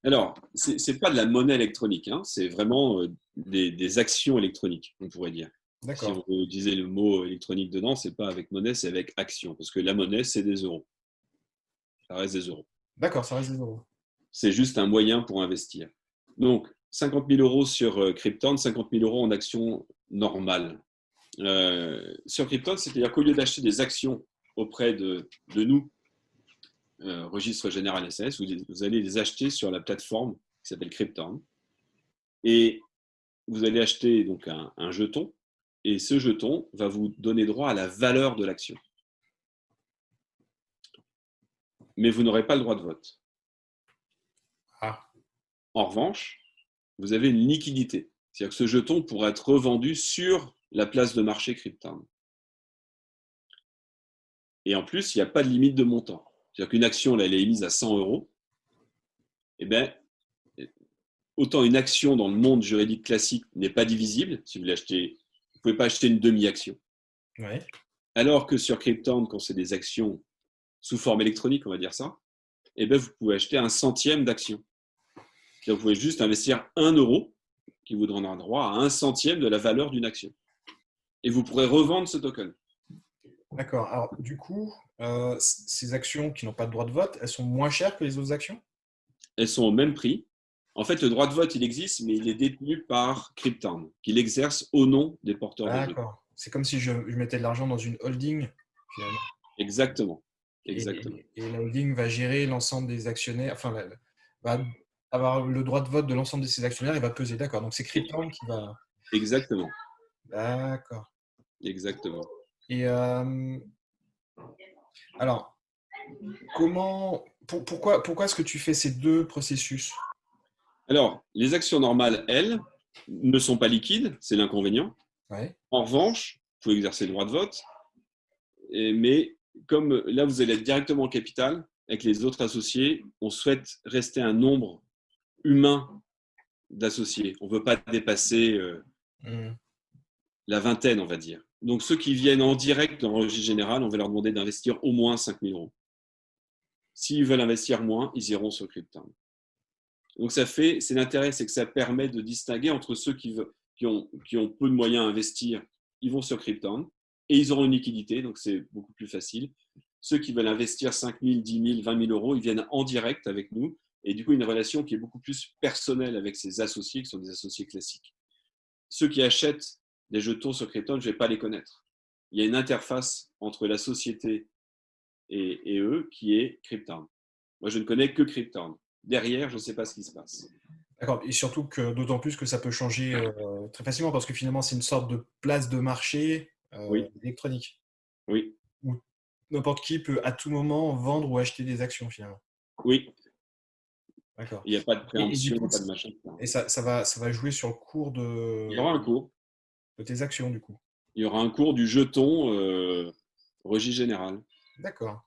Alors, c'est pas de la monnaie électronique, hein, c'est vraiment des actions électroniques, on pourrait dire. Si D'accord. on veut utiliser le mot électronique dedans, c'est pas avec monnaie, c'est avec action. Parce que la monnaie, c'est des euros. Ça reste des euros. D'accord, ça reste des euros. C'est juste un moyen pour investir. Donc, 50 000 euros sur Krypton, 50 000 euros en actions normales. Sur Krypton, c'est-à-dire qu'au lieu d'acheter des actions auprès de nous, registre général SAS, vous allez les acheter sur la plateforme qui s'appelle Krypton. Et vous allez acheter donc un jeton, et ce jeton va vous donner droit à la valeur de l'action. Mais vous n'aurez pas le droit de vote. Ah, En revanche, vous avez une liquidité. C'est-à-dire que ce jeton pourra être revendu sur la place de marché Krypton. Et en plus, il n'y a pas de limite de montant. C'est-à-dire qu'une action, là, elle est émise à 100 euros. Eh bien, autant une action dans le monde juridique classique n'est pas divisible. Si vous l'achetez, vous ne pouvez pas acheter une demi-action. ouais. Alors que sur Krypton, quand c'est des actions sous forme électronique, on va dire ça, eh bien, vous pouvez acheter un centième d'action. Vous pouvez juste investir 1 euro qui vous donnera droit à un centième de la valeur d'une action. Et vous pourrez revendre ce token. D'accord. Alors, du coup, ces actions qui n'ont pas de droit de vote, elles sont moins chères que les autres actions? Elles sont au même prix. En fait, le droit de vote, il existe, mais il est détenu par Krypton, qui l'exerce au nom des porteurs de jeton. D'accord. C'est comme si je mettais de l'argent dans une holding, finalement. Exactement. Et, Exactement. et la holding va gérer l'ensemble des actionnaires, enfin, va avoir le droit de vote de l'ensemble de ses actionnaires et va peser. D'accord. Donc, c'est Krypton qui va. Exactement. D'accord. Exactement. Et alors, pourquoi est-ce que tu fais ces deux processus? Alors, les actions normales, elles, ne sont pas liquides, c'est l'inconvénient. Ouais. En revanche, vous pouvez exercer le droit de vote, mais comme là, vous allez être directement en capital, avec les autres associés, on souhaite rester un nombre humain d'associés. On ne veut pas dépasser Hmm. la vingtaine, on va dire. Donc, ceux qui viennent en direct dans le registre général, on va leur demander d'investir au moins 5 000 euros. S'ils veulent investir moins, ils iront sur Krypton. Donc, c'est l'intérêt, c'est que ça permet de distinguer entre ceux qui ont peu de moyens à investir, ils vont sur Krypton et ils auront une liquidité, donc c'est beaucoup plus facile. Ceux qui veulent investir 5 000, 10 000, 20 000 euros, ils viennent en direct avec nous et du coup, une relation qui est beaucoup plus personnelle avec ces associés qui sont des associés classiques. Ceux qui achètent des jetons sur Krypton, je ne vais pas les connaître. Il y a une interface entre la société et eux qui est Krypton. Moi, je ne connais que Krypton. Derrière, je ne sais pas ce qui se passe. D'accord. Et surtout que d'autant plus que ça peut changer très facilement parce que finalement, c'est une sorte de place de marché Oui, électronique oui, où n'importe qui peut à tout moment vendre ou acheter des actions finalement. oui. D'accord. Il n'y a pas de Et du préemption, coup, pas de machin. et ça va jouer sur le cours Il y aura un cours. de tes actions du coup. Il y aura un cours du jeton registre général. D'accord.